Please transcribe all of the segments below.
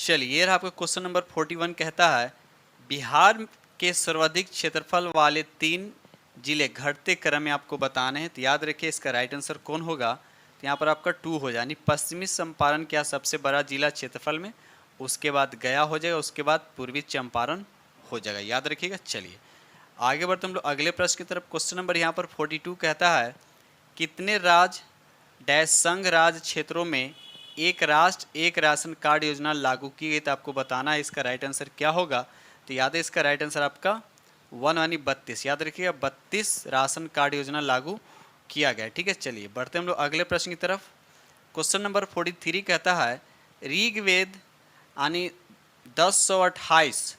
चलिए ये रहा आपका क्वेश्चन नंबर 41 कहता है बिहार के सर्वाधिक क्षेत्रफल वाले 3 जिले घटते क्रम में आपको बताने हैं। तो याद रखिए इसका राइट आंसर कौन होगा। तो यहाँ पर आपका 2 हो जाए, यानी पश्चिमी चंपारण क्या सबसे बड़ा जिला क्षेत्रफल में, उसके बाद गया हो जाएगा, उसके बाद पूर्वी चंपारण हो जाएगा। याद रखिएगा। चलिए आगे बढ़ते हम लोग अगले प्रश्न की तरफ। क्वेश्चन नंबर यहाँ पर 42 कहता है कितने राज्य डैश संघ राज्य क्षेत्रों में एक राष्ट्र एक राशन कार्ड योजना लागू की गई। तो आपको बताना है इसका राइट आंसर क्या होगा। तो याद है इसका राइट आंसर आपका 1 यानी 32। याद रखिएगा 32 राशन कार्ड योजना लागू किया गया। ठीक है, चलिए बढ़ते हम लोग अगले प्रश्न की तरफ। क्वेश्चन नंबर 43 कहता है ऋग्वेद यानी 1028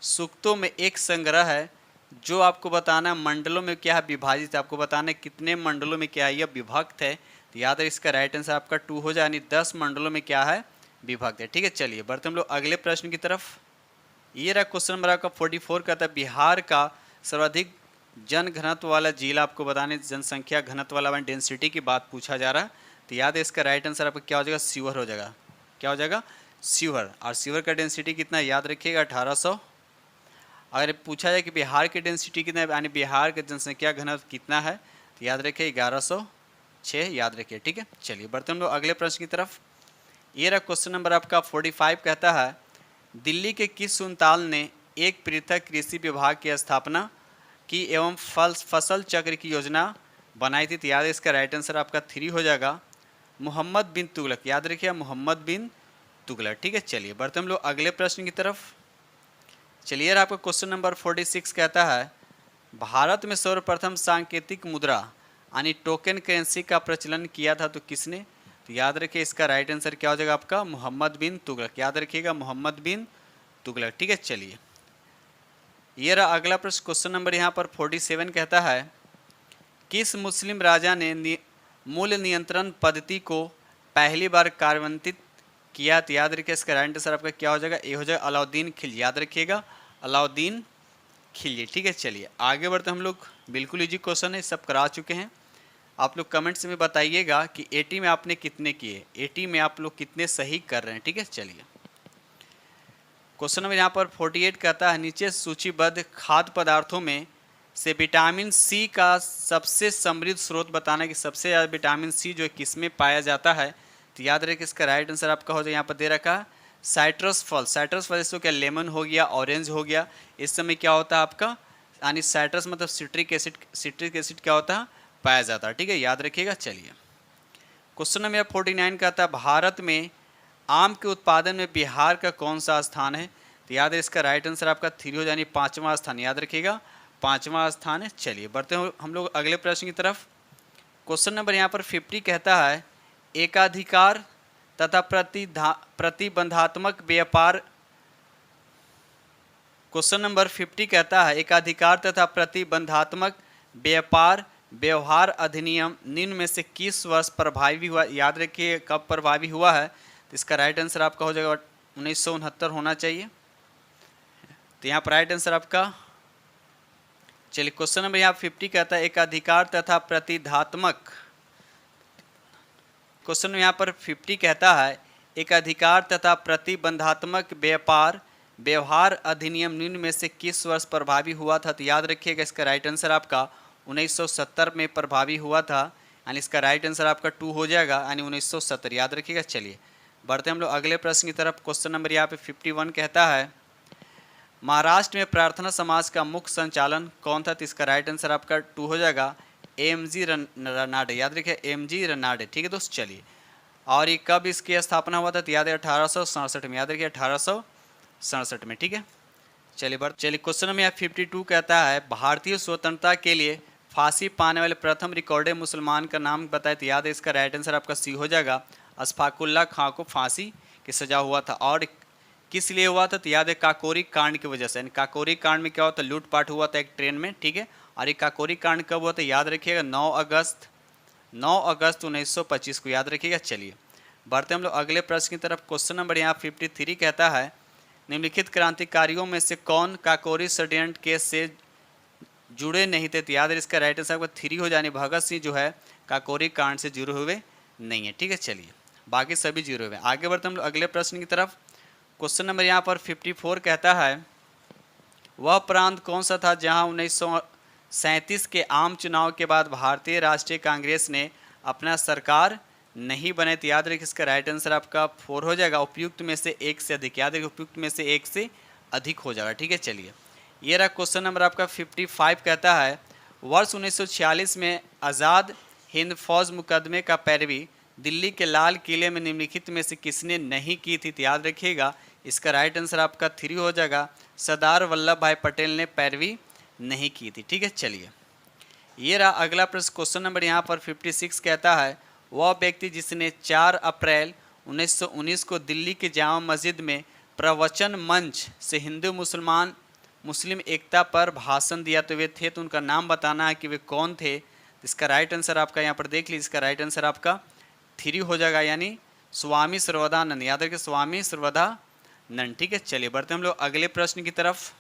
सूक्तों में एक संग्रह है जो आपको बताना मंडलों में क्या है विभाजित है। आपको बताना है कितने मंडलों में क्या है यह विभक्त है। तो याद है इसका राइट आंसर आपका 2 हो जाए, यानी 10 मंडलों में क्या है विभक्त है। ठीक है, चलिए बढ़ते हम लोग अगले प्रश्न की तरफ। ये रहा क्वेश्चन नंबर आपका 44 कहता है बिहार का सर्वाधिक जन घनत्व वाला जिला। आपको बताने जनसंख्या घनत्व वाला डेंसिटी की बात पूछा जा रहा है। तो याद है इसका राइट आंसर आपका क्या हो जाएगा, शिवहर हो जाएगा। क्या हो जाएगा, शिवहर। और शिवहर का डेंसिटी कितना है याद रखिएगा 1800। अगर पूछा जाए कि बिहार की डेंसिटी कितना है यानी बिहार का जनसंख्या घनत्व कितना है, तो याद रखिए 1106 याद रखिए। ठीक है, चलिए बढ़ते हम लोग अगले प्रश्न की तरफ। ये रहा क्वेश्चन नंबर आपका 45 कहता है दिल्ली के किस सुल्तान ने एक पृथक कृषि विभाग की स्थापना की एवं फसल चक्र की योजना बनाई थी। तो याद है इसका राइट आंसर आपका 3 हो जाएगा, मोहम्मद बिन तुगलक। याद रखिए मोहम्मद बिन तुगलक। ठीक है, चलिए बढ़ते हम लोग अगले प्रश्न की तरफ। चलिए आपका क्वेश्चन नंबर 46 कहता है भारत में सर्वप्रथम सांकेतिक मुद्रा यानी टोकन करेंसी का प्रचलन किया था तो किसने। तो याद रखिए इसका राइट आंसर क्या हो जाएगा आपका मोहम्मद बिन तुगलक। याद रखिएगा मोहम्मद बिन तुगलक। ठीक है, चलिए ये रहा अगला प्रश्न। क्वेश्चन नंबर यहाँ पर 47 कहता है किस मुस्लिम राजा ने मूल्य नियंत्रण पद्धति को पहली बार कार्यान्वित किया। तो याद रखिए इसका राइट आंसर आपका क्या हो जाएगा, ए हो जाएगा अलाउद्दीन खिलजी। याद रखिएगा अलाउद्दीन खिलजी। ठीक है, चलिए आगे बढ़ते हम लोग। बिल्कुल इजी क्वेश्चन है, सब करा चुके हैं। आप लोग कमेंट्स में बताइएगा कि 80 में आपने कितने किए, 80 में आप लोग कितने सही कर रहे हैं। ठीक है, चलिए क्वेश्चन नंबर यहाँ पर 48 कहता है नीचे सूचीबद्ध खाद्य पदार्थों में से विटामिन सी का सबसे समृद्ध स्रोत बताना कि सबसे ज़्यादा विटामिन सी जो है किसमें पाया जाता है। तो याद रखिए इसका राइट आंसर आपका हो जाए यहाँ पर दे रखा है साइट्रस फल। साइट्रस फल इसको क्या लेमन हो गया, ऑरेंज हो गया, इस समय क्या होता है आपका यानी साइट्रस मतलब सिट्रिक एसिड। सिट्रिक एसिड क्या होता है पाया जाता है। ठीक है, याद रखिएगा। चलिए क्वेश्चन नंबर 49 कहता है भारत में आम के उत्पादन में बिहार का कौन सा स्थान है। तो याद है इसका राइट आंसर आपका 3 हो यानी 5वां स्थान। याद रखिएगा 5वां स्थान है। चलिए बढ़ते हैं हम लोग अगले प्रश्न की तरफ। क्वेश्चन नंबर यहाँ पर 50 कहता है एकाधिकार तथा प्रतिबंधात्मक व्यापार। क्वेश्चन नंबर 50 कहता है एकाधिकार तथा प्रतिबंधात्मक व्यापार व्यवहार अधिनियम निम्न में से किस वर्ष प्रभावी हुआ। याद रखिए कब प्रभावी हुआ है। तो इसका राइट आंसर आपका हो जाएगा 1969 होना चाहिए। तो यहाँ पर राइट आंसर आपका। चलिए क्वेश्चन नंबर यहाँ 50 कहता है एकाधिकार तथा प्रतिधात्मक। क्वेश्चन यहाँ पर 50 कहता है एकाधिकार तथा प्रतिबंधात्मक व्यापार व्यवहार अधिनियम निम्न में से किस वर्ष प्रभावी हुआ था। तो याद रखिएगा इसका राइट आंसर आपका 1970 में प्रभावी हुआ था, यानी इसका राइट आंसर आपका 2 हो जाएगा यानी 1970। याद रखिएगा। चलिए बढ़ते हम लोग अगले प्रश्न की तरफ। क्वेश्चन नंबर यहाँ पे 51 कहता है महाराष्ट्र में प्रार्थना समाज का मुख्य संचालन कौन था। तो इसका राइट आंसर आपका 2 हो जाएगा एमजी रनाडे। याद रखिए एमजी रनाडे। ठीक है दोस्त, चलिए और ये कब इसकी स्थापना हुआ था। तो याद है 1867 में। याद रखिए 1867 में। ठीक है, चलिए क्वेश्चन नंबर यहाँ 52 कहता है भारतीय स्वतंत्रता के लिए फांसी पाने वाले प्रथम रिकॉर्डेड मुसलमान का नाम बताए। तो याद है इसका राइट आंसर आपका सी हो जाएगा अशफाकुल्ला खां को फांसी की सजा हुआ था। और किस लिए हुआ था। तो याद है काकोरी कांड की वजह से। यानी काकोरी कांड में क्या होता है लूटपाट हुआ था एक ट्रेन में। ठीक है, और ये काकोरी कांड कब हुआ था याद रखिएगा 9 अगस्त 1925 को। याद रखिएगा। चलिए बढ़ते हम लोग अगले प्रश्न की तरफ। क्वेश्चन नंबर यहाँ 53 कहता है निम्नलिखित क्रांतिकारियों में से कौन काकोरी षड्यंत्र केस से जुड़े नहीं थे। तो याद है इसका राइट आंसर आपका 3 हो जाने भगत सिंह जो है काकोरी कांड से जुड़े हुए नहीं है। ठीक है, चलिए बाकी सभी 0 हुए। आगे बढ़ते हम लोग अगले प्रश्न की तरफ। क्वेश्चन नंबर यहाँ पर 54 कहता है वह प्रांत कौन सा था जहां 1937 के आम चुनाव के बाद भारतीय राष्ट्रीय कांग्रेस ने अपना सरकार नहीं बने। तो याद रखिए इसका राइट आंसर आपका 4 हो जाएगा। उपयुक्त में से एक से अधिक, याद रखिए उपयुक्त में से एक से अधिक हो जाएगा। ठीक है, चलिए ये रहा क्वेश्चन नंबर आपका 55 कहता है वर्ष 1946 में आज़ाद हिंद फौज मुकदमे का पैरवी दिल्ली के लाल किले में निम्नलिखित में से किसने नहीं की थी। तो याद रखिएगा इसका राइट आंसर आपका 3 हो जाएगा। सरदार वल्लभ भाई पटेल ने पैरवी नहीं की थी। ठीक है, चलिए ये रहा अगला प्रश्न। क्वेश्चन नंबर यहाँ पर 56 कहता है वह व्यक्ति जिसने 4 अप्रैल 1919 को दिल्ली के जामा मस्जिद में प्रवचन मंच से हिंदू मुस्लिम एकता पर भाषण दिया तो वे थे, तो उनका नाम बताना है कि वे कौन थे। इसका राइट आंसर आपका यहाँ पर देख लीजिए, इसका राइट आंसर आपका 3 हो जाएगा, यानी स्वामी सर्वदानंद। याद रखिए स्वामी सर्वदानंद। ठीक है, चलिए बढ़ते हम लोग अगले प्रश्न की तरफ।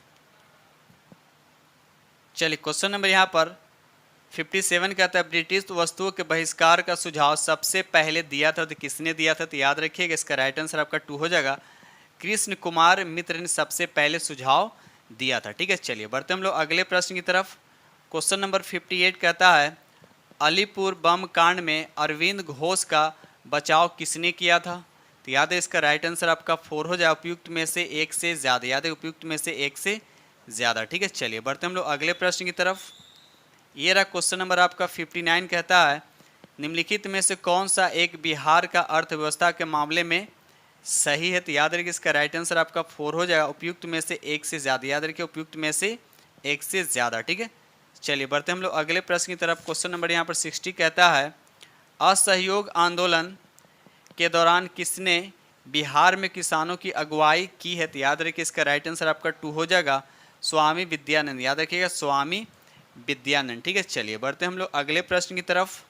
चलिए क्वेश्चन नंबर यहाँ पर 57 कहता है ब्रिटिश वस्तुओं के बहिष्कार का सुझाव सबसे पहले दिया था तो किसने दिया था। तो याद रखिएगा इसका राइट आंसर आपका 2 हो जाएगा। कृष्ण कुमार मित्र ने सबसे पहले सुझाव दिया था। ठीक है, चलिए बढ़ते हम लोग अगले प्रश्न की तरफ। क्वेश्चन नंबर 58 कहता है अलीपुर बम कांड में अरविंद घोष का बचाव किसने किया था। तो याद है इसका राइट आंसर आपका 4 हो जाए। उपयुक्त में से एक से ज़्यादा, याद है उपयुक्त में से एक से ज़्यादा। ठीक है, चलिए बढ़ते हम लोग अगले प्रश्न की तरफ। ये रहा क्वेश्चन नंबर आपका 59 कहता है निम्नलिखित में से कौन सा एक बिहार का अर्थव्यवस्था के मामले में सही है। तो याद रखिए इसका राइट आंसर आपका 4 हो जाएगा। उपयुक्त में से एक से ज़्यादा, याद रखिए उपयुक्त में से एक से ज़्यादा। ठीक है, चलिए बढ़ते हम लोग अगले प्रश्न की तरफ। क्वेश्चन नंबर यहाँ पर 60 कहता है असहयोग आंदोलन के दौरान किसने बिहार में किसानों की अगुवाई की है। तो याद रखिए इसका राइट आंसर आपका 2 हो जाएगा। स्वामी विद्यानंद, याद रखिएगा स्वामी विद्यानंद। ठीक है, चलिए बढ़ते हम लोग अगले प्रश्न की तरफ।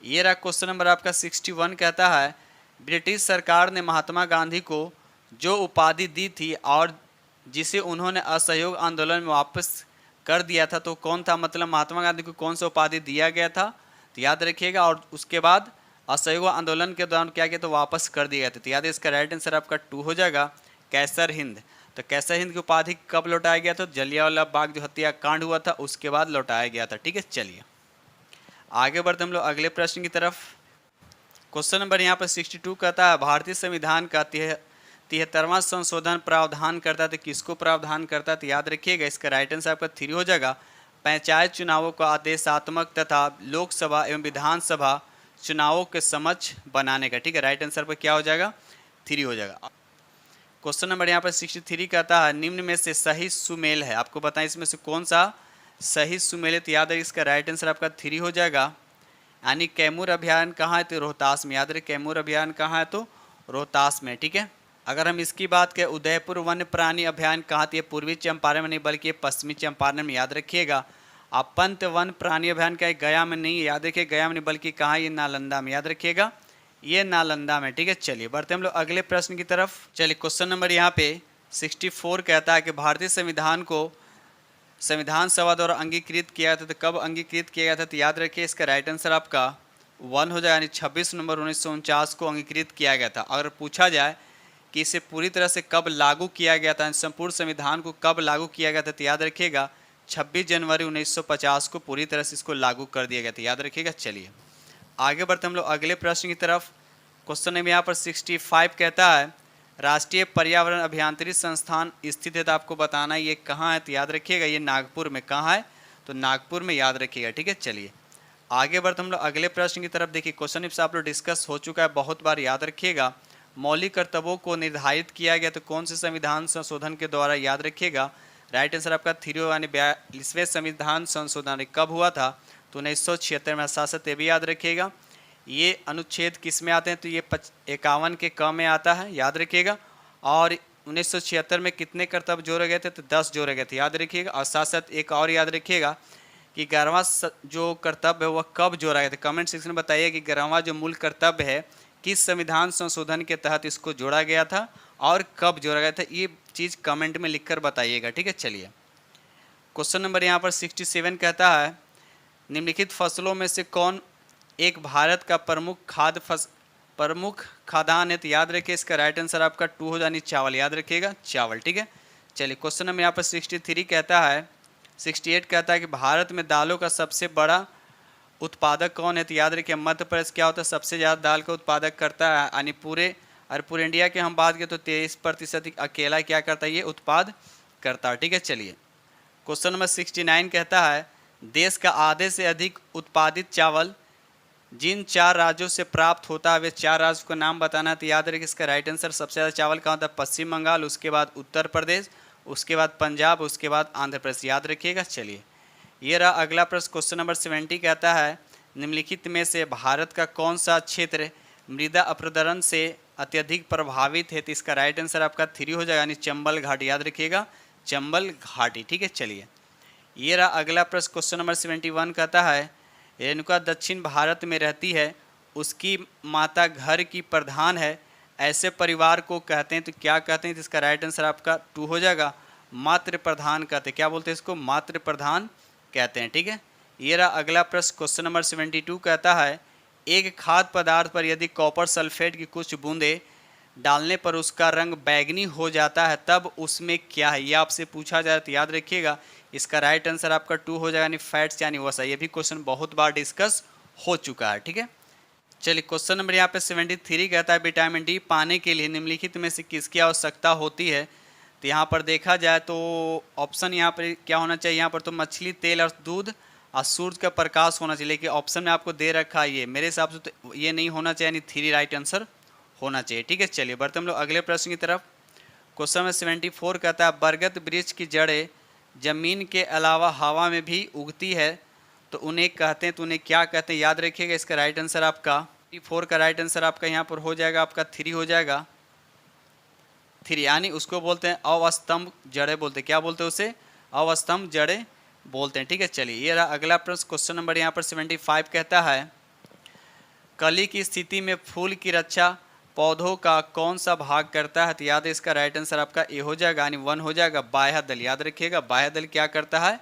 ये रहा क्वेश्चन नंबर आपका 61 कहता है ब्रिटिश सरकार ने महात्मा गांधी को जो उपाधि दी थी और जिसे उन्होंने असहयोग आंदोलन में वापस कर दिया था तो कौन था। मतलब महात्मा गांधी को कौन सा उपाधि दिया गया था। तो याद रखिएगा और उसके बाद असहयोग आंदोलन के दौरान क्या किया तो वापस कर दिया गया था। तो याद है इसका राइट आंसर आपका 2 हो जाएगा कैसर हिंद। तो कैसर हिंद की उपाधि कब लौटाया गया था। जलियांवाला बाग जो हत्याकांड हुआ था उसके बाद लौटाया गया था। ठीक है, चलिए आगे बढ़ते हम लोग अगले प्रश्न की तरफ। क्वेश्चन नंबर यहाँ पर 62 कहता है भारतीय संविधान का 73वां संशोधन प्रावधान करता है तो किसको प्रावधान करता है। तो याद रखिएगा इसका राइट आंसर आपका 3 हो जाएगा। पंचायत चुनावों को आदेशात्मक तथा लोकसभा एवं विधानसभा चुनावों के समक्ष बनाने का। ठीक है, राइट आंसर पर क्या हो जाएगा 3 हो जाएगा। क्वेश्चन नंबर यहाँ पर 63 कहता है निम्न में से सही सुमेल है, आपको बताएं इसमें से कौन सा सही सुमेल है। तो याद रखिए इसका राइट आंसर आपका 3 हो जाएगा। यानी कैमूर अभियान कहाँ है तो रोहतास में। याद रखिए कैमूर अभियान कहाँ है तो रोहतास में। ठीक है, अगर हम इसकी बात करें उदयपुर वन्य प्राणी अभियान कहाँ तो ये पूर्वी चंपारण में नहीं बल्कि ये पश्चिमी चंपारण में। याद रखिएगा आप पंत वन प्राणी अभियान का गया में नहीं है, याद रखिए गया में नहीं बल्कि कहाँ ये नालंदा में। याद रखिएगा ये नालंदा में। ठीक है, चलिए बढ़ते हम लोग अगले प्रश्न की तरफ। चलिए क्वेश्चन नंबर यहाँ पे 64 कहता है कि भारतीय संविधान को संविधान सभा द्वारा अंगीकृत किया था तो कब अंगीकृत किया गया था। तो याद रखिए इसका राइट आंसर आपका 1 हो जाए, यानी 26 नवंबर 1949 को अंगीकृत किया गया था। अगर पूछा जाए कि इसे पूरी तरह से कब लागू किया गया था, संपूर्ण संविधान को कब लागू किया गया था, तो याद रखिएगा 26 जनवरी 1950 को पूरी तरह से इसको लागू कर दिया गया था। याद रखिएगा। चलिए आगे बढ़ते हम लोग अगले प्रश्न की तरफ। क्वेश्चन नंबर यहाँ पर 65 कहता है राष्ट्रीय पर्यावरण अभियांत्रिकी संस्थान स्थित है तो आपको बताना है ये कहाँ है। तो याद रखिएगा ये नागपुर में। कहाँ है तो नागपुर में, याद रखिएगा। ठीक है, चलिए आगे बढ़ते हम लोग अगले प्रश्न की तरफ। देखिए क्वेश्चन इससे आप लोग डिस्कस हो चुका है बहुत बार। याद रखिएगा मौलिक कर्तव्यों को निर्धारित किया गया तो कौन से संविधान संशोधन के द्वारा। याद रखिएगा राइट आंसर आपका 3 यानी 42वें संविधान संशोधन कब हुआ था तो 1976 में। साथ साथ ये भी याद रखिएगा ये अनुच्छेद किस में आते हैं तो ये 51 के क में आता है। याद रखिएगा और 1976 में कितने कर्तव्य जोड़े गए थे तो 10 जोड़े गए थे। याद रखिएगा और साथ साथ एक और याद रखिएगा कि 11वां जो कर्तव्य है वह कब जोड़ा गया था। कमेंट सेक्शन में बताइए कि 11वां जो मूल कर्तव्य है किस संविधान संशोधन के तहत इसको जोड़ा गया था और कब जोड़ा गया था, ये चीज़ कमेंट में लिखकर बताइएगा। ठीक है, चलिए क्वेश्चन नंबर यहाँ पर 67 कहता है निम्नलिखित फसलों में से कौन एक भारत का प्रमुख प्रमुख खाद्यान्न है, तो याद रखिए इसका राइट आंसर आपका 2 हो जानी चावल, याद रखिएगा चावल। ठीक है, चलिए क्वेश्चन नंबर यहाँ पर 63 कहता है, 68 कहता है कि भारत में दालों का सबसे बड़ा उत्पादक कौन है, तो याद रखिए मध्य प्रदेश क्या होता है, सबसे ज़्यादा दाल का उत्पादक करता है, यानी पूरे इंडिया की हम बात करें तो 23% अकेला क्या करता है, ये उत्पाद करता है। ठीक है, चलिए क्वेश्चन नंबर 69 कहता है देश का आधे से अधिक उत्पादित चावल जिन 4 राज्यों से प्राप्त होता है वे 4 राज्यों का नाम बताना है, तो याद रखिए इसका राइट आंसर सबसे ज़्यादा चावल कहाँ होता है, पश्चिम बंगाल, उसके बाद उत्तर प्रदेश, उसके बाद पंजाब, उसके बाद आंध्र प्रदेश, याद रखिएगा। चलिए ये रहा अगला प्रश्न, क्वेश्चन नंबर 70 कहता है निम्नलिखित में से भारत का कौन सा क्षेत्र मृदा अपरदन से अत्यधिक प्रभावित है, तो इसका राइट आंसर आपका 3 हो जाएगा, यानी चंबल घाटी, याद रखिएगा चंबल घाटी। ठीक है, चलिए ये रहा अगला प्रश्न, क्वेश्चन नंबर 71 कहता है रेणुका दक्षिण भारत में रहती है, उसकी माता घर की प्रधान है, ऐसे परिवार को कहते हैं, तो क्या कहते हैं, तो इसका राइट आंसर आपका 2 हो जाएगा, मातृ प्रधान कहते हैं। क्या बोलते हैं इसको, मातृ प्रधान कहते हैं। ठीक है, ये रहा अगला प्रश्न, क्वेश्चन नंबर 72 कहता है एक खाद्य पदार्थ पर यदि कॉपर सल्फेट की कुछ बूंदें डालने पर उसका रंग बैगनी हो जाता है तब उसमें क्या है, ये आपसे पूछा जाए, तो याद रखिएगा इसका राइट आंसर आपका 2 हो जाएगा, यानी फैट्स यानी वसा। ये भी क्वेश्चन बहुत बार डिस्कस हो चुका है। ठीक है, चलिए क्वेश्चन नंबर यहाँ पे 73 कहता है विटामिन डी पाने के लिए निम्नलिखित में से किसकी आवश्यकता होती है, तो यहाँ पर देखा जाए तो ऑप्शन यहाँ पर क्या होना चाहिए, यहाँ पर तो मछली, तेल और दूध और सूरज का प्रकाश होना चाहिए, लेकिन ऑप्शन में आपको दे रखा है ये, मेरे हिसाब से तो ये नहीं होना चाहिए, यानी 3 राइट आंसर होना चाहिए। ठीक है, चलिए बढ़ते हम लोग अगले प्रश्न की तरफ। क्वेश्चन नंबर 74 कहता है बरगद वृक्ष की जड़ें जमीन के अलावा हवा में भी उगती है, तो उन्हें कहते हैं, तो उन्हें क्या कहते हैं, याद रखिएगा इसका राइट आंसर आपका 4 का राइट आंसर आपका यहाँ पर हो जाएगा, आपका 3 हो जाएगा, 3, यानी उसको बोलते हैं अवस्तंभ जड़ें बोलते हैं। क्या बोलते हैं उसे, अवस्तंभ जड़ें बोलते हैं। ठीक है, चलिए ये रहा अगला प्रश्न, क्वेश्चन नंबर यहाँ पर 75 कहता है कली की स्थिति में फूल की रक्षा पौधों का कौन सा भाग करता है, तो याद है इसका राइट आंसर आपका ए हो जाएगा, यानी 1 हो जाएगा, बाह्य दल, याद रखिएगा बाह्य दल क्या करता है,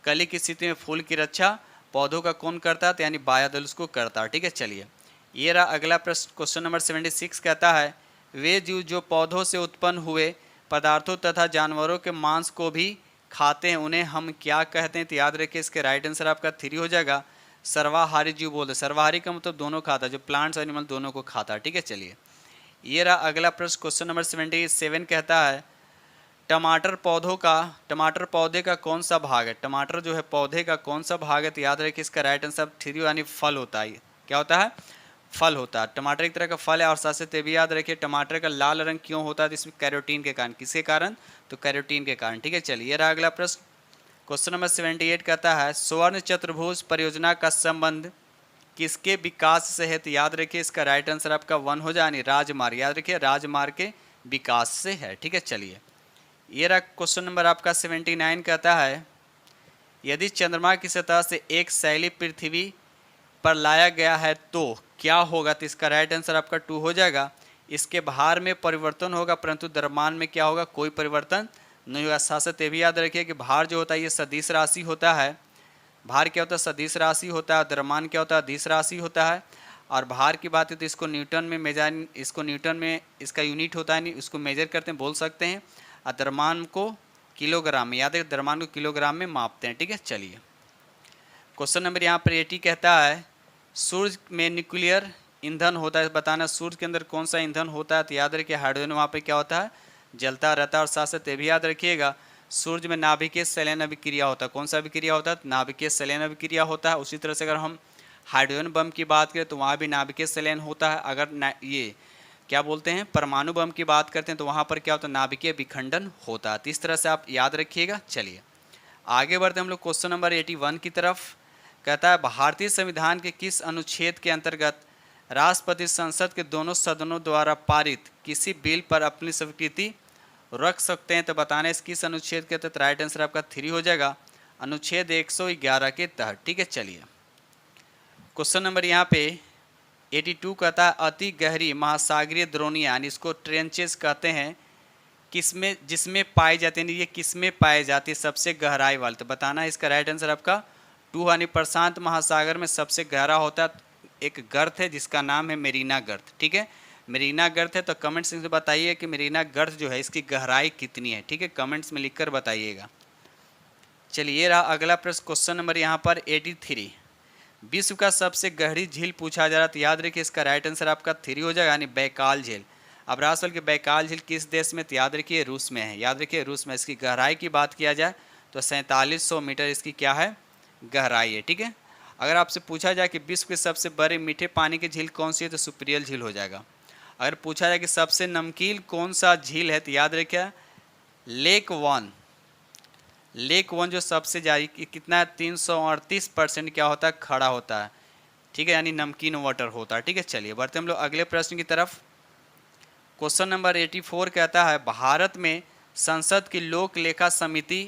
कली की स्थिति में फूल की रक्षा पौधों का कौन करता है, तो यानी बाह्य दल उसको करता है। ठीक है, चलिए ये रहा अगला प्रश्न, क्वेश्चन नंबर 76 कहता है वे जीव जो पौधों से उत्पन्न हुए पदार्थों तथा जानवरों के मांस को भी खाते हैं उन्हें हम क्या कहते हैं, तो याद रखिए इसके राइट आंसर आपका 3 हो जाएगा, सर्वाहारी जीव बोलते हैं। सर्वाहारी का मतलब दोनों खाता है, जो प्लांट्स एनिमल दोनों को खाता है। ठीक है, चलिए ये रहा अगला प्रश्न, क्वेश्चन नंबर 77 कहता है टमाटर पौधे का कौन सा भाग है, टमाटर जो है पौधे का कौन सा भाग है, तो याद रखिए इसका राइट आंसर 3 यानी फल होता है। क्या होता है, फल होता है। टमाटर एक तरह का फल है, और साथ साथ ये भी याद रखिए टमाटर का लाल रंग क्यों होता है, तो इसमें कैरोटीन के कारण, किसके कारण, तो कैरोटीन के कारण। ठीक है, चलिए ये रहा अगला प्रश्न, क्वेश्चन नंबर 78 कहता है स्वर्ण चतुर्भुज परियोजना का संबंध किसके विकास से है, तो याद रखिए इसका राइट आंसर आपका 1 हो जाए, यानी राजमार्ग, याद रखिए राजमार्ग के विकास से है। ठीक है, चलिए ये रहा क्वेश्चन नंबर आपका 79 कहता है यदि चंद्रमा की सतह से एक शैली पृथ्वी पर लाया गया है तो क्या होगा, तो इसका राइट आंसर आपका 2 हो जाएगा, इसके भार में परिवर्तन होगा परंतु द्रव्यमान में क्या होगा, कोई परिवर्तन नहीं होगा। साथ साथ ये भी याद रखिए कि भार जो होता है ये सदिश राशि होता है, भार क्या होता है, सदिश राशि होता है, द्रव्यमान क्या होता है, अदिश राशि होता है। और भार की बात है तो इसको न्यूटन में मेजर, इसको न्यूटन में इसका यूनिट होता है, नहीं इसको मेजर करते हैं बोल सकते हैं, और द्रव्यमान को किलोग्राम में, याद है द्रव्यमान को किलोग्राम में मापते हैं। ठीक है, चलिए क्वेश्चन नंबर यहाँ पर 80 कहता है सूर्य में न्यूक्लियर ईंधन होता है, बताना सूर्य के अंदर कौन सा ईंधन होता है, तो याद रखिए हाइड्रोजन वहाँ पे क्या होता है, जलता रहता है। और साथ साथ ये भी याद रखिएगा सूर्य में नाभिकीय संलयन अभिक्रिया होता है, कौन सा अभिक्रिया होता है, नाभिकीय संलयन अभिक्रिया होता है। उसी तरह से अगर हम हाइड्रोजन बम की बात करें तो वहाँ भी नाभिकीय संलयन होता है। अगर ये क्या बोलते हैं परमाणु बम की बात करते हैं तो वहाँ पर क्या होता है, नाभिकीय विखंडन होता है। तो इस तरह से आप याद रखिएगा। चलिए आगे बढ़ते हम लोग क्वेश्चन नंबर 81 की तरफ। कहता है भारतीय संविधान के किस अनुच्छेद के अंतर्गत राष्ट्रपति संसद के दोनों सदनों द्वारा पारित किसी बिल पर अपनी स्वीकृति रख सकते हैं, तो बताना इस किस अनुच्छेद के तहत, राइट आंसर आपका 3 हो जाएगा, अनुच्छेद 111 के तहत। ठीक है, चलिए क्वेश्चन नंबर यहाँ पे 82 कहता है अति गहरी महासागरीय द्रोणियाँ यानी इसको ट्रेंचेस कहते हैं किसमें, जिसमें पाई जाती है, ये किसमें पाई जाती है सबसे गहराई वाली, तो बताना है इसका राइट आंसर आपका 2 यानी प्रशांत महासागर में सबसे गहरा होता है एक गर्त है जिसका नाम है मेरीना गर्त। ठीक है, मेरीना गर्त है, तो कमेंट्स में बताइए कि मेरीना गर्त जो है इसकी गहराई कितनी है। ठीक है, कमेंट्स में लिखकर बताइएगा। चलिए ये रहा अगला प्रश्न, क्वेश्चन नंबर यहाँ पर 83। विश्व का सबसे गहरी झील पूछा जा रहा, तो याद रखिए इसका राइट आंसर आपका 3 हो जाएगा, यानी बैकाल झील। अब रहा सवाल कि बैकाल झील किस देश में, तो याद रखिए रूस में है। याद रखिए रूस में। इसकी गहराई की बात किया जाए तो 4700 मीटर इसकी क्या है, गहराई है। ठीक है, अगर आपसे पूछा जाए कि विश्व के सबसे बड़े मीठे पानी की झील कौन सी है, तो सुप्रियल झील हो जाएगा। अगर पूछा जाए कि सबसे नमकीन कौन सा झील है, तो याद रखिए लेक वन। लेक वन जो सबसे ज़्यादा कितना है, 338% क्या होता है, खड़ा होता है। ठीक है, यानी नमकीन वाटर होता है। ठीक है, चलिए बढ़ते हम लोग अगले प्रश्न की तरफ। क्वेश्चन नंबर 84 कहता है भारत में संसद की लोक लेखा समिति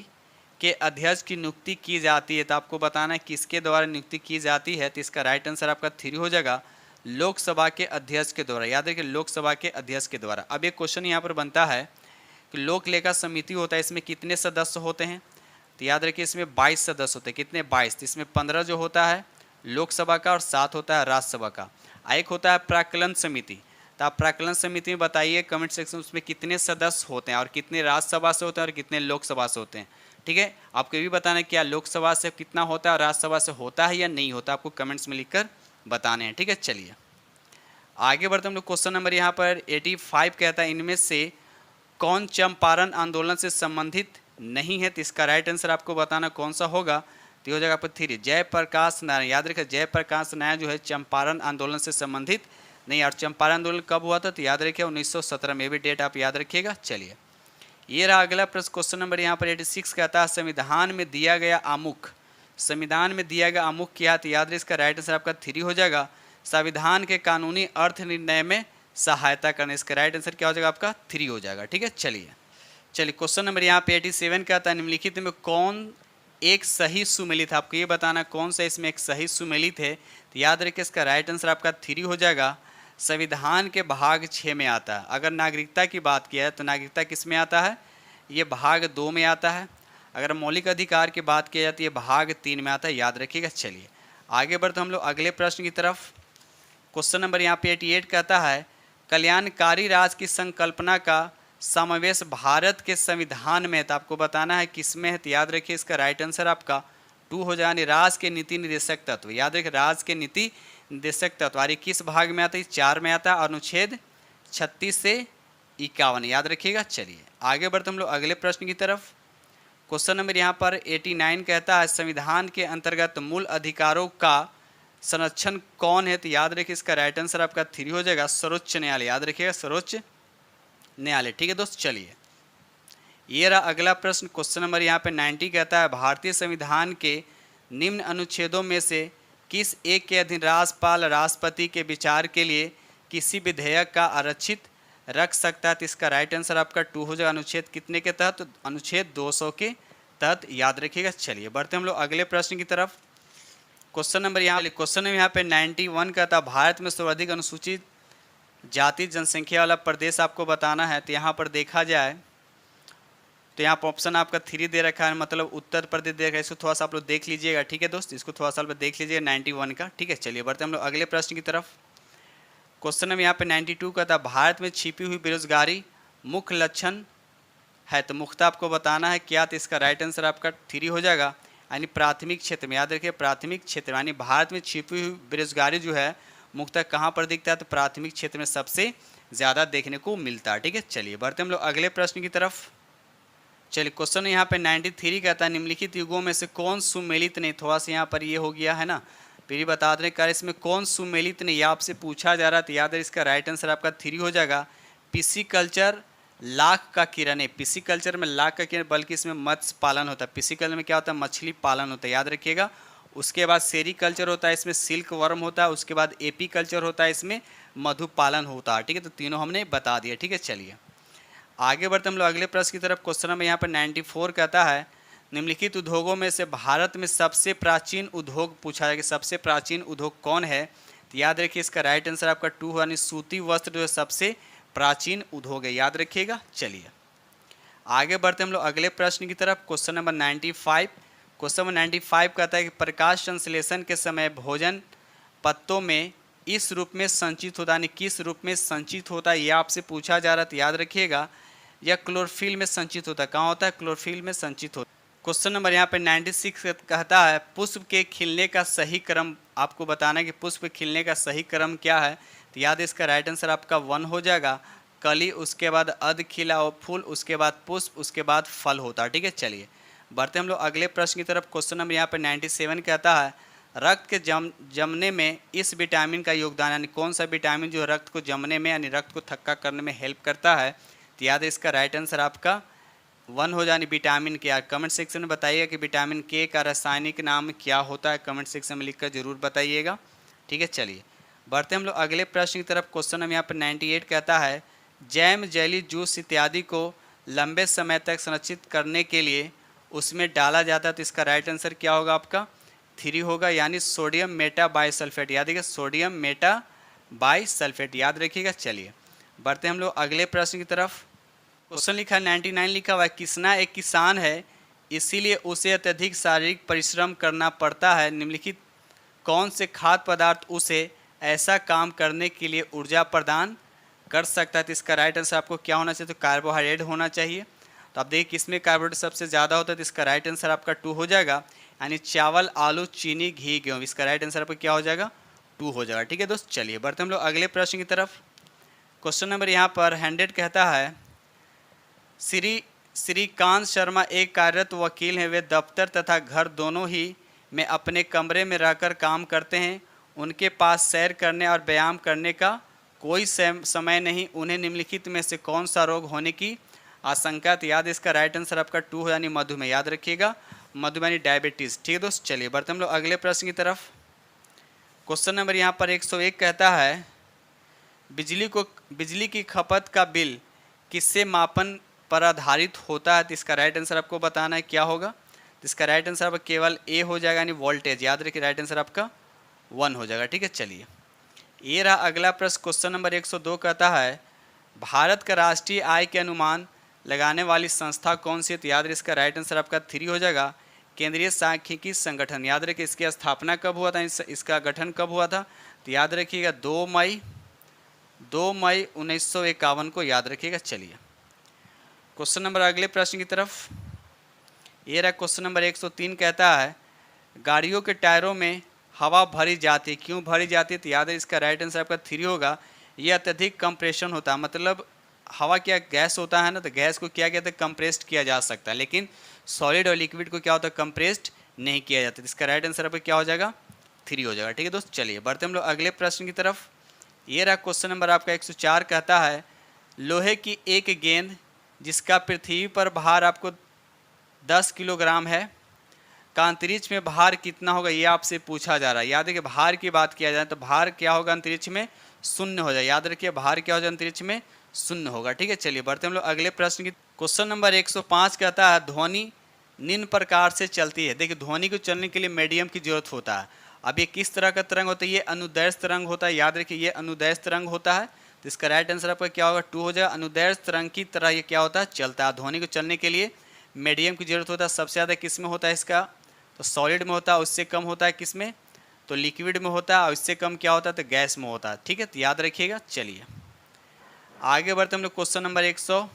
के अध्यक्ष की नियुक्ति की जाती है, तो आपको बताना है किसके द्वारा नियुक्ति की जाती है। तो इसका राइट आंसर आपका 3 हो जाएगा, लोकसभा के अध्यक्ष के द्वारा। याद रखिए लोकसभा के अध्यक्ष के द्वारा। अब एक क्वेश्चन यहाँ पर बनता है कि लोक लेखा समिति होता है, इसमें कितने सदस्य होते हैं, तो याद रखिए इसमें 22 सदस्य होते हैं। कितने, 22। तो इसमें 15 जो होता है लोकसभा का और 7 होता है राज्यसभा का। एक होता है प्राक्कलन समिति, तो आप प्राक्कलन समिति में बताइए कमेंट सेक्शन में उसमें कितने सदस्य होते हैं और कितने राज्यसभा से होते हैं और कितने लोकसभा से होते हैं। ठीक है, आपको ये भी बताना है क्या लोकसभा से कितना होता है और राज्यसभा से होता है या नहीं होता, आपको कमेंट्स में लिखकर बताने हैं। ठीक है, चलिए आगे बढ़ते हम लोग। क्वेश्चन नंबर यहाँ पर 85 कहता है इनमें से कौन चंपारण आंदोलन से संबंधित नहीं है, तो इसका राइट आंसर आपको बताना कौन सा होगा, तो हो जाएगा आपको 3, जयप्रकाश नारायण। याद रखिए जयप्रकाश नारायण जो है चंपारण आंदोलन से संबंधित नहीं। और चंपारण आंदोलन कब हुआ था, तो याद रखिए 1917 में, भी डेट आप याद रखिएगा। चलिए ये रहा अगला प्रश्न, क्वेश्चन नंबर यहाँ पर 86 कहता है संविधान में दिया गया आमुख। संविधान में दिया गया आमुख क्या, तो याद रखिए इसका राइट आंसर आपका 3 हो जाएगा, संविधान के कानूनी अर्थ निर्णय में सहायता करने। इसका राइट आंसर क्या हो जाएगा, आपका 3 हो जाएगा। ठीक है, चलिए क्वेश्चन नंबर यहाँ पे 87 का था निम्नलिखित में कौन एक सही सुमेलित है, आपको ये बताना कौन सा इसमें एक सही सुमेलित है। तो याद रखिए इसका राइट आंसर आपका 3 हो जाएगा, संविधान के भाग 6 में आता है। अगर नागरिकता की बात किया है तो नागरिकता किस में आता है, ये भाग 2 में आता है। अगर मौलिक अधिकार की बात की जाए तो ये भाग 3 में आता है, याद रखिएगा। चलिए आगे बढ़ते हम लोग अगले प्रश्न की तरफ। क्वेश्चन नंबर यहाँ पे 88 कहता है कल्याणकारी राज्य की संकल्पना का समावेश भारत के संविधान में है, तो आपको बताना है किसमें है। तो याद रखिए इसका राइट आंसर आपका 2 हो जाए, राज्य के नीति निर्देशक तत्व। याद रखिए राज्य के नीति निर्देशक तत्व और किस भाग में आता है, 4 में आता है, अनुच्छेद 36 से 51, याद रखिएगा। चलिए आगे बढ़ते हम लोग अगले प्रश्न की तरफ। क्वेश्चन नंबर यहाँ पर 89 कहता है संविधान के अंतर्गत मूल अधिकारों का संरक्षण कौन है, तो याद रखिए इसका राइट आंसर आपका 3 हो जाएगा, सर्वोच्च न्यायालय। याद रखिएगा सर्वोच्च न्यायालय। ठीक है दोस्त, चलिए ये रहा अगला प्रश्न, क्वेश्चन नंबर यहाँ पे 90 कहता है भारतीय संविधान के निम्न अनुच्छेदों में से किस एक के अधीन राज्यपाल राष्ट्रपति के विचार के लिए किसी विधेयक का आरक्षित रख सकता है। तो इसका राइट आंसर आपका 2 हो जाएगा, अनुच्छेद कितने के तहत, तो अनुच्छेद 200 के तहत, याद रखिएगा। चलिए बढ़ते हम लोग अगले प्रश्न की तरफ। क्वेश्चन नंबर यहाँ पे 91 कहता है भारत में सर्वाधिक अनुसूचित जाति जनसंख्या वाला प्रदेश आपको बताना है। तो यहाँ पर देखा जाए तो यहाँ पर ऑप्शन आपका 3 दे रखा है, मतलब उत्तर प्रदेश दे रखा है। इसको थोड़ा सा आप लोग देख लीजिएगा। ठीक है दोस्त, इसको थोड़ा सा देख लीजिएगा 91 का। ठीक है, चलिए बढ़ते हम लोग अगले प्रश्न की तरफ। क्वेश्चन नंबर यहाँ पे 92 का था भारत में छिपी हुई बेरोजगारी मुख्य लक्षण है, तो मुख्यतः आपको बताना है क्या, तो इसका राइट आंसर आपका 3 हो जाएगा, यानी प्राथमिक क्षेत्र में। याद रखिए प्राथमिक क्षेत्र, यानी भारत में छिपी हुई बेरोजगारी जो है मुख्यतः कहाँ पर दिखता है, तो प्राथमिक क्षेत्र में सबसे ज़्यादा देखने को मिलता है। ठीक है, चलिए बढ़ते हम लोग अगले प्रश्न की तरफ। चलिए क्वेश्चन यहाँ पे 93 कहता है निम्नलिखित युगों में से कौन सुमेलित नहीं, थोड़ा सा यहाँ पर ये हो गया है ना, फिर बता दें कर इसमें कौन सुमेलित नहीं, आपसे पूछा जा रहा है। तो याद है इसका राइट आंसर आपका 3 हो जाएगा, पिसिकल्चर लाख का किरण है। पिसिकल्चर में लाख का किरण, बल्कि इसमें मत्स्य पालन होता है। पिसिकल्चर में क्या होता है, मछली पालन होता है, याद रखिएगा। उसके बाद सेरीकल्चर होता है, इसमें सिल्क वर्म होता है। उसके बाद एपी कल्चर होता है, इसमें मधु पालन होता है। ठीक है, तो तीनों हमने बता दिया। ठीक है, चलिए आगे बढ़ते हम लोग अगले प्रश्न की तरफ। क्वेश्चन नंबर यहाँ पर 94 कहता है निम्नलिखित उद्योगों में से भारत में सबसे प्राचीन उद्योग पूछा है कि सबसे प्राचीन उद्योग कौन है। तो याद रखिए इसका राइट आंसर आपका 2 यानी सूती वस्त्र जो है सबसे प्राचीन उद्योग है, याद रखिएगा। चलिए आगे बढ़ते हम लोग अगले प्रश्न की तरफ। क्वेश्चन नंबर 95, क्वेश्चन नंबर 95 कहता है कि प्रकाश संश्लेषण के समय भोजन पत्तों में इस रूप में संचित होता है, यानी किस रूप में संचित होता है यह आपसे पूछा जा रहा है, तो याद रखिएगा यह क्लोरोफिल में संचित होता है। कहाँ होता है? क्लोरोफिल में संचित होता है। क्वेश्चन नंबर यहाँ पे 96 कहता है पुष्प के खिलने का सही क्रम आपको बताना है कि पुष्प खिलने का सही क्रम क्या है। तो याद है इसका राइट आंसर आपका 1 हो जाएगा। कली, उसके बाद अर्ध खिला हुआ फूल, उसके बाद पुष्प, उसके बाद फल होता है। ठीक है, चलिए बढ़ते हम लोग अगले प्रश्न की तरफ। क्वेश्चन नंबर यहाँ पे 97 कहता है रक्त के जमने में इस विटामिन का योगदान, यानी कौन सा विटामिन जो रक्त को जमने में यानी रक्त को थक्का करने में हेल्प करता है। तो याद है इसका राइट आंसर आपका 1 हो जाए विटामिन के। कमेंट सेक्शन में बताइएगा कि विटामिन के का रासायनिक नाम क्या होता है, कमेंट सेक्शन में लिखकर जरूर बताइएगा। ठीक है, चलिए बढ़ते हम लोग अगले प्रश्न की तरफ। क्वेश्चन नंबर यहाँ पर 98 कहता है जैम, जेली, जूस इत्यादि को लंबे समय तक संरक्षित करने के लिए उसमें डाला जाता है। तो इसका राइट आंसर क्या होगा? आपका 3 होगा, यानी सोडियम मेटा बाइसल्फेट। याद रखिएगा सोडियम मेटा बाइसल्फेट, याद रखिएगा। चलिए बढ़ते हम लोग अगले प्रश्न की तरफ। क्वेश्चन लिखा है 99 लिखा हुआ है किसना एक किसान है इसीलिए उसे अत्यधिक शारीरिक परिश्रम करना पड़ता है। निम्नलिखित कौन से खाद्य पदार्थ उसे ऐसा काम करने के लिए ऊर्जा प्रदान कर सकता है। तो इसका राइट आंसर आपको क्या होना चाहिए? तो कार्बोहाइड्रेट होना चाहिए। तो आप देखिए किसमें कार्बोहाइड्रेट सबसे ज़्यादा होता है, तो इसका राइट आंसर आपका 2 हो जाएगा, यानी चावल, आलू, चीनी, घी, गेहूँ। इसका राइट आंसर आपका क्या हो जाएगा? 2 हो जाएगा। ठीक है दोस्त, चलिए बढ़ते हम लोग अगले प्रश्न की तरफ। क्वेश्चन नंबर यहाँ पर 100 कहता है श्रीकांत शर्मा एक कार्यरत वकील हैं। वे दफ्तर तथा घर दोनों ही में अपने कमरे में रहकर काम करते हैं। उनके पास सैर करने और व्यायाम करने का कोई समय नहीं। उन्हें निम्नलिखित में से कौन सा रोग होने की आशंका? तो याद इसका राइट आंसर आपका 2 यानी मधुमेह। याद रखिएगा मधुमेह यानी डायबिटीज़। ठीक है दोस्त, चलिए बढ़ते हम लोग अगले प्रश्न की तरफ। क्वेश्चन नंबर यहाँ पर 101 कहता है बिजली की खपत का बिल किससे मापन पर आधारित होता है। तो इसका राइट आंसर आपको बताना है क्या होगा। तो इसका राइट आंसर आपका केवल ए हो जाएगा, यानी वोल्टेज। याद रखिए राइट आंसर आपका 1 हो जाएगा। ठीक है, चलिए ये रहा अगला प्रश्न। क्वेश्चन नंबर 102 कहता है भारत का राष्ट्रीय आय के अनुमान लगाने वाली संस्था कौन सी है। तो याद रखिए इसका राइट आंसर आपका 3 हो जाएगा, केंद्रीय सांख्यिकी संगठन। याद रखिए इसकी स्थापना कब हुआ था, इसका गठन कब हुआ था। तो याद रखिएगा 2 मई 1951 को, याद रखिएगा। चलिए क्वेश्चन नंबर अगले प्रश्न की तरफ। ये रहा क्वेश्चन नंबर 103 कहता है गाड़ियों के टायरों में हवा भरी जाती है, क्यों भरी जाती है। तो याद है इसका राइट आंसर आपका 3 होगा, ये अत्यधिक कंप्रेशन होता है। मतलब हवा क्या गैस होता है ना, तो गैस को क्या कहते हैं? कंप्रेस्ड किया जा सकता है, लेकिन सॉलिड और लिक्विड को क्या होता है? कंप्रेस्ड नहीं किया जाता। इसका राइट आंसर आपका क्या हो जाएगा? 3 हो जाएगा। ठीक है दोस्त, चलिए बढ़ते हम लोग अगले प्रश्न की तरफ। ये रहा क्वेश्चन नंबर आपका 104 कहता है लोहे की एक गेंद जिसका पृथ्वी पर भार आपको 10 किलोग्राम है का अंतरिक्ष में भार कितना होगा, ये आपसे पूछा जा रहा है। याद है कि भार की बात किया जाए तो भार क्या होगा अंतरिक्ष में? 0 हो जाए। याद रखिए भार क्या हो जाए अंतरिक्ष में? 0 होगा। ठीक है, चलिए बढ़ते हम लोग अगले प्रश्न की। क्वेश्चन नंबर 105 कहता है ध्वनि निम्न प्रकार से चलती है। देखिए ध्वनि को चलने के लिए मीडियम की जरूरत होता है। अब ये किस तरह का तरंग होता है? ये अनुदैर्ध्य तरंग होता है। याद रखिए ये अनुदैर्ध्य तरंग होता है। तो इसका राइट आंसर आपका क्या होगा? 2 हो जाएगा। अनुदैर्ध्य तरंग की तरह ये क्या होता है? चलता है। ध्वनि को चलने के लिए मीडियम की जरूरत होता है। सबसे ज़्यादा किस में होता है इसका? तो सॉलिड में होता है। उससे कम होता है किस में? तो लिक्विड में होता है। और इससे कम क्या होता है? तो गैस में होता है। ठीक है, तो याद रखिएगा। चलिए आगे बढ़ते हम लोग क्वेश्चन नंबर 106।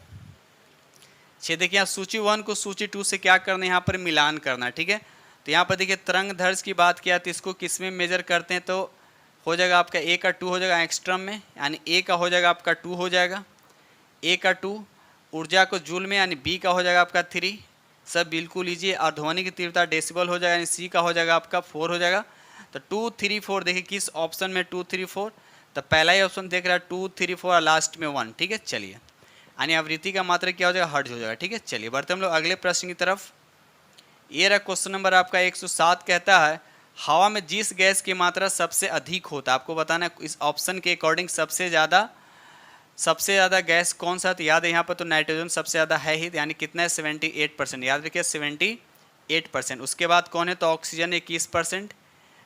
देखिए यहाँ सूची 1 को सूची 2 से क्या करना है? यहाँ पर मिलान करना। ठीक है, तो यहाँ पर देखिए तरंग दैर्ध्य की बात किया तो इसको किस में मेजर करते हैं? तो हो जाएगा आपका ए का 2 हो जाएगा एंगस्ट्रम में, यानी ए का हो जाएगा आपका 2 हो जाएगा, ए का 2। ऊर्जा को जूल में, यानी बी का हो जाएगा आपका 3। सब बिल्कुल लीजिए। और ध्वनि की तीव्रता डेसिबल हो जाएगा, यानी सी का हो जाएगा आपका 4 हो जाएगा। तो 2, 3, 4 देखिए किस ऑप्शन में 2, 3, 4। तो पहला ही ऑप्शन देख रहा है 2, 3, 4 और लास्ट में 1। ठीक है, चलिए यानी आवृत्ति का मात्रा क्या हो जाएगा? हर्ट्ज हो जाएगा। ठीक है, चलिए बढ़ते हम लोग अगले प्रश्न की तरफ। ये रहा क्वेश्चन नंबर आपका 107 कहता है हवा में जिस गैस की मात्रा सबसे अधिक होता है, आपको बताना है इस ऑप्शन के अकॉर्डिंग सबसे ज़्यादा गैस कौन सा? तो याद है यहाँ पर तो नाइट्रोजन सबसे ज़्यादा है ही, यानी कितना है? 78%। याद रखिए 78%। उसके बाद कौन है? तो ऑक्सीजन 21%।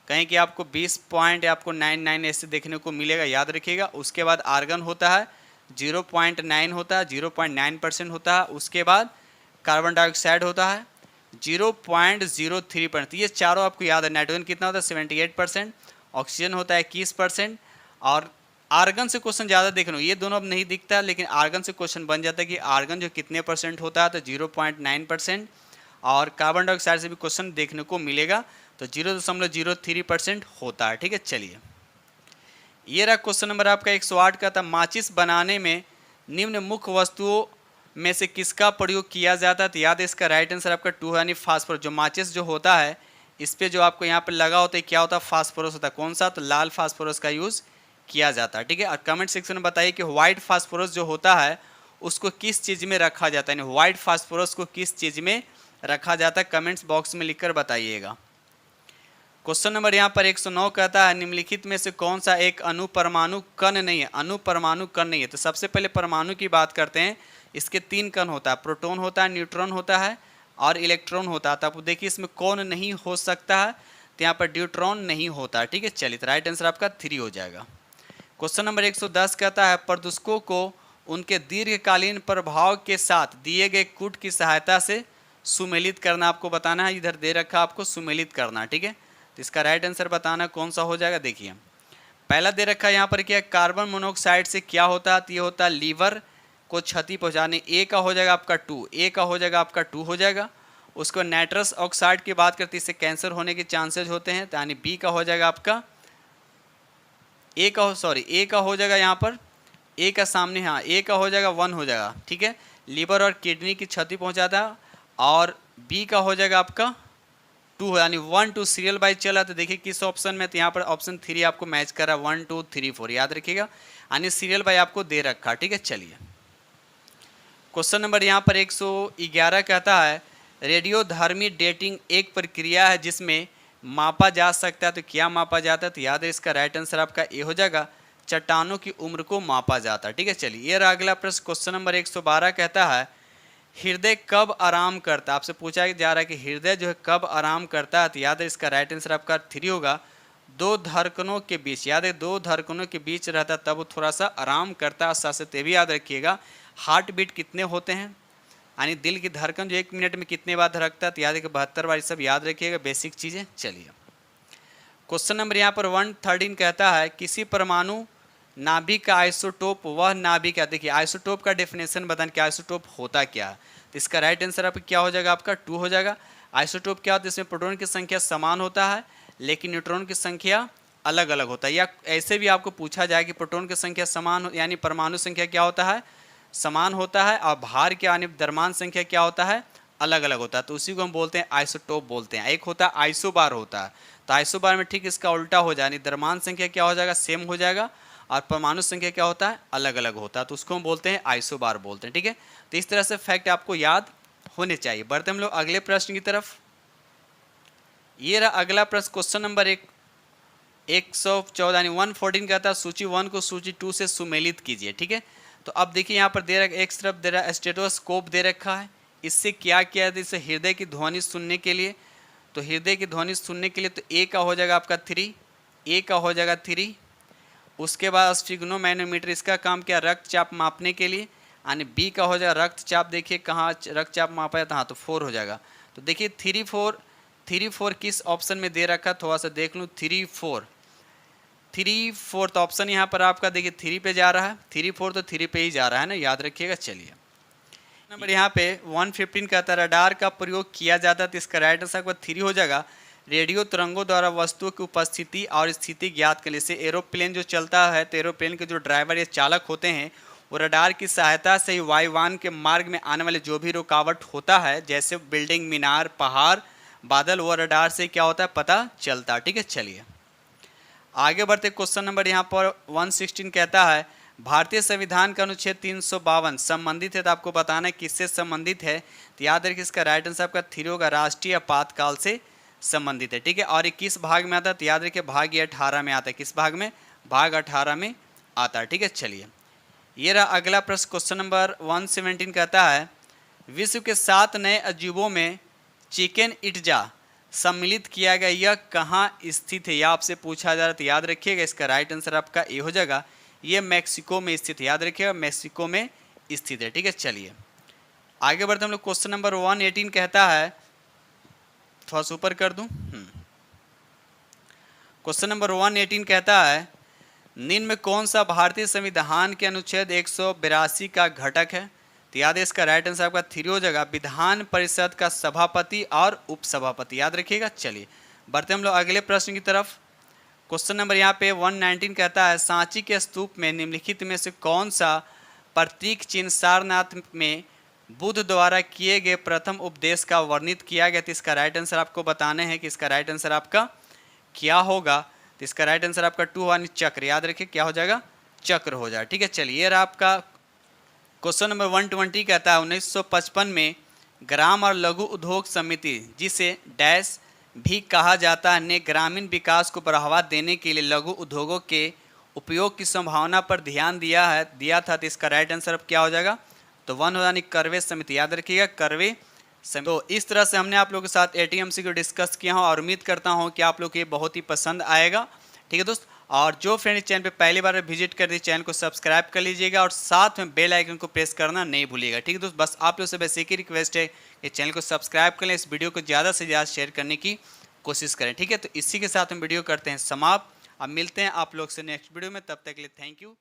कहीं कि आपको 20.99 ऐसे देखने को मिलेगा, याद रखिएगा। उसके बाद आर्गन होता है 0.9 होता है, 0.9% होता है। उसके बाद कार्बन डाइऑक्साइड होता है 0.03%। ये चारों आपको याद है। नाइट्रोजन कितना होता है? 78%। ऑक्सीजन होता है 21%। और आर्गन से क्वेश्चन ज़्यादा देख लो, ये दोनों अब नहीं दिखता, लेकिन आर्गन से क्वेश्चन बन जाता है कि आर्गन जो कितने परसेंट होता है, तो 0.9%। और कार्बन डाइऑक्साइड से भी क्वेश्चन देखने को मिलेगा, तो 0.03% होता है। ठीक है, चलिए ये रहा क्वेश्चन नंबर आपका 108 का था, माचिस बनाने में निम्न मुख्य वस्तुओं में से किसका प्रयोग किया जाता है? तो याद है इसका राइट आंसर आपका 2 यानी फास्फोरस। जो माचिस जो होता है इस पे जो आपको यहाँ पर लगा होता है क्या होता है? फास्फोरस होता है। कौन सा? तो लाल फास्फोरस का यूज़ किया जाता है। ठीक है, और कमेंट सेक्शन में बताइए कि व्हाइट फास्फोरस जो होता है उसको किस चीज़ में रखा जाता है, यानी व्हाइट फास्फोरस को किस चीज़ में रखा जाता है, कमेंट्स बॉक्स में लिखकर बताइएगा। क्वेश्चन नंबर यहाँ पर 109 कहता है निम्नलिखित में से कौन सा एक अणु परमाणु कण नहीं है? अणु परमाणु कण नहीं है। तो सबसे पहले परमाणु की बात करते हैं। इसके 3 कण होता है, प्रोटॉन होता है, न्यूट्रॉन होता है और इलेक्ट्रॉन होता है। तो आप देखिए इसमें कौन नहीं हो सकता है? तो यहाँ पर न्यूट्रॉन नहीं होता है। ठीक है, चलिए तो राइट आंसर आपका 3 हो जाएगा। क्वेश्चन नंबर 110 कहता है प्रदूषकों को उनके दीर्घकालीन प्रभाव के साथ दिए गए कूट की सहायता से सुमेलित करना आपको बताना है। इधर दे रखा आपको सुमेलित करना। ठीक है, तो इसका राइट आंसर बताना कौन सा हो जाएगा। देखिए पहला दे रखा है यहाँ पर क्या, कार्बन मोनोऑक्साइड से क्या होता है? तो ये होता है लीवर को क्षति पहुँचाने। ए का हो जाएगा आपका 2, ए का हो जाएगा आपका 2 हो जाएगा। उसको नाइट्रस ऑक्साइड की बात करते हैं, इससे कैंसर होने के चांसेज होते हैं, तो यानी बी का हो जाएगा आपका ए का हो जाएगा यहाँ पर ए का सामने, हाँ ए का हो जाएगा 1 हो जाएगा। ठीक है, लीवर और किडनी की क्षति पहुँचाता है। और बी का हो जाएगा आपका 2 यानी 1 2 सीरियल बाई चला। तो देखिए किस ऑप्शन में, तो यहाँ पर ऑप्शन 3 आपको मैच कर रहा है, 1 2 3 4 याद रखिएगा, यानी सीरियल बाई आपको दे रखा। ठीक है, चलिए क्वेश्चन नंबर यहाँ पर 111 कहता है रेडियोधर्मी डेटिंग एक प्रक्रिया है जिसमें मापा जा सकता है। तो क्या मापा जाता है? तो याद है इसका राइट आंसर आपका ए हो जाएगा, चट्टानों की उम्र को मापा जाता है। ठीक है, चलिए ये रहा अगला प्रश्न। क्वेश्चन नंबर 112 कहता है हृदय कब आराम करता है? आपसे पूछा जा रहा है कि हृदय जो है कब आराम करता है? तो याद है इसका राइट आंसर आपका 3 होगा, 2 धड़कनों के बीच। याद है 2 धड़कनों के बीच रहता है तब वो थोड़ा सा आराम करता है। साथ साथ ये भी याद रखिएगा हार्ट बीट कितने होते हैं, यानी दिल की धड़कन जो 1 मिनट में कितने बार धड़कता है? तो याद है कि 72 बार। सब याद रखिएगा, बेसिक चीज़ें। चलिए क्वेश्चन नंबर यहाँ पर 113 कहता है किसी परमाणु नाभिक का आइसोटोप वह नाभिक है। देखिए आइसोटोप का डेफिनेशन बताएं कि आइसोटोप होता क्या है। तो इसका राइट आंसर आपका क्या हो जाएगा? आपका 2 हो जाएगा। आइसोटोप क्या होता है? इसमें प्रोटॉन की संख्या समान होता है लेकिन न्यूट्रॉन की संख्या अलग अलग होता है। या ऐसे भी आपको पूछा जाए कि प्रोटॉन की संख्या समान यानी परमाणु संख्या क्या होता है? समान होता है, और भार के यानी द्रव्यमान संख्या क्या होता है? अलग अलग होता है। तो उसी को हम बोलते हैं आइसोटोप बोलते हैं। एक होता है आइसोबार होता है, तो आइसोबार में ठीक इसका उल्टा हो जाए, यानी द्रव्यमान संख्या क्या हो जाएगा? सेम हो जाएगा, और परमाणु संख्या क्या होता है? अलग अलग होता है, तो उसको हम बोलते हैं आइसोबार बोलते हैं। ठीक है, तो इस तरह से फैक्ट आपको याद होने चाहिए। बढ़ते हम लोग अगले प्रश्न की तरफ। ये रहा अगला प्रश्न क्वेश्चन नंबर 114 यानी 114 कहता है सूची 1 को सूची 2 से सुमेलित कीजिए। ठीक है, तो अब देखिए यहाँ पर दे रखा, एक तरफ दे रहा स्टेटोस्कोप दे रखा है। इससे क्या किया है? इससे हृदय की ध्वनि सुनने के लिए, तो हृदय की ध्वनि सुनने के लिए तो ए का हो जाएगा आपका 3, ए का हो जाएगा 3। उसके बाद स्फिग्नोमैनोमीटर, इसका काम क्या? रक्तचाप मापने के लिए, यानी बी का हो जाएगा रक्तचाप। देखिए कहाँ रक्तचाप मापा जाता है? हाँ, तो 4 हो जाएगा। तो देखिए 3 4 किस ऑप्शन में दे रखा, थोड़ा सा देख लूँ। 3 4 तो ऑप्शन यहाँ पर आपका देखिए 3 पे जा रहा है, 3 4 तो 3 पे ही जा रहा है ना, याद रखिएगा। चलिए नंबर यहाँ पे 115 कहता है रडार का प्रयोग किया जाता है। तो इसका राइट आंसर आपका 3 हो जाएगा। रेडियो तरंगों द्वारा वस्तुओं की उपस्थिति और स्थिति ज्ञात करने से एरोप्लेन जो चलता है तो एरोप्लेन के जो ड्राइवर या चालक होते हैं वो रडार की सहायता से ही वायुयान के मार्ग में आने वाले जो भी रुकावट होता है, जैसे बिल्डिंग, मीनार, पहाड़, बादल, वो रडार से क्या होता है? पता चलता है। ठीक है, चलिए आगे बढ़ते। क्वेश्चन नंबर यहाँ पर 116 कहता है भारतीय संविधान का अनुच्छेद 352 संबंधित है। तो आपको बताना है किससे संबंधित है। तो याद रखिए इसका राइट आंसर आपका 3 होगा, राष्ट्रीय आपातकाल से संबंधित है। ठीक है, और ये किस भाग में आता है? तो याद रखिए भाग ये 18 में आता है। किस भाग में? भाग 18 में आता है। ठीक है, चलिए ये रहा अगला प्रश्न क्वेश्चन नंबर 117 कहता है विश्व के 7 नए अजूबों में चिकेन इट्जा सम्मिलित किया गया, यह कहाँ स्थित है? यह आपसे पूछा जा रहा है। तो याद रखिएगा इसका राइट आंसर आपका ए हो जाएगा, ये मैक्सिको में स्थित है। याद रखिएगा मैक्सिको में स्थित है। ठीक है, चलिए आगे बढ़ते हम लोग। क्वेश्चन नंबर 118 कहता है, थोड़ा सा ऊपर कर दूं। क्वेश्चन नंबर 118 कहता है निम्न में कौन सा भारतीय संविधान के अनुच्छेद 182 का घटक है? तो याद है इसका राइट आंसर आपका 3 हो जाएगा, विधान परिषद का सभापति और उपसभापति, याद रखिएगा। चलिए बढ़ते हम लोग अगले प्रश्न की तरफ। क्वेश्चन नंबर यहाँ पे 119 कहता है, सांची के स्तूप में निम्नलिखित में से कौन सा प्रतीक चिन्ह सारनाथ में बुद्ध द्वारा किए गए प्रथम उपदेश का वर्णित किया गया? तो इसका राइट आंसर आपको बताने हैं कि इसका राइट आंसर आपका क्या होगा। तो इसका राइट आंसर आपका 2 यानी चक्र, याद रखिए क्या हो जाएगा, चक्र हो जाए। ठीक है, चलिए रहा आपका क्वेश्चन नंबर 120 कहता है, 1955 में ग्राम और लघु उद्योग समिति, जिसे डैश भी कहा जाता है, ने ग्रामीण विकास को बढ़ावा देने के लिए लघु उद्योगों के उपयोग की संभावना पर ध्यान दिया था। तो इसका राइट आंसर अब क्या हो जाएगा, तो 1 यानी करवे समिति, याद रखिएगा करवे समिति। तो इस तरह से हमने आप लोगों के साथ एटीएमसी को डिस्कस किया हूँ और उम्मीद करता हूँ कि आप लोग को ये बहुत ही पसंद आएगा। ठीक है दोस्त, और जो फ्रेंड इस चैनल पे पहली बार विजिट कर दी, चैनल को सब्सक्राइब कर लीजिएगा और साथ में बेल आइकन को प्रेस करना नहीं भूलिएगा। ठीक है दोस्त, बस आप लोग से बस एक ही रिक्वेस्ट है कि चैनल को सब्सक्राइब कर लें, इस वीडियो को ज़्यादा से ज़्यादा शेयर करने की कोशिश करें। ठीक है, तो इसी के साथ हम वीडियो करते हैं समाप्त। अब मिलते हैं आप लोग से नेक्स्ट वीडियो में, तब तक के लिए थैंक यू।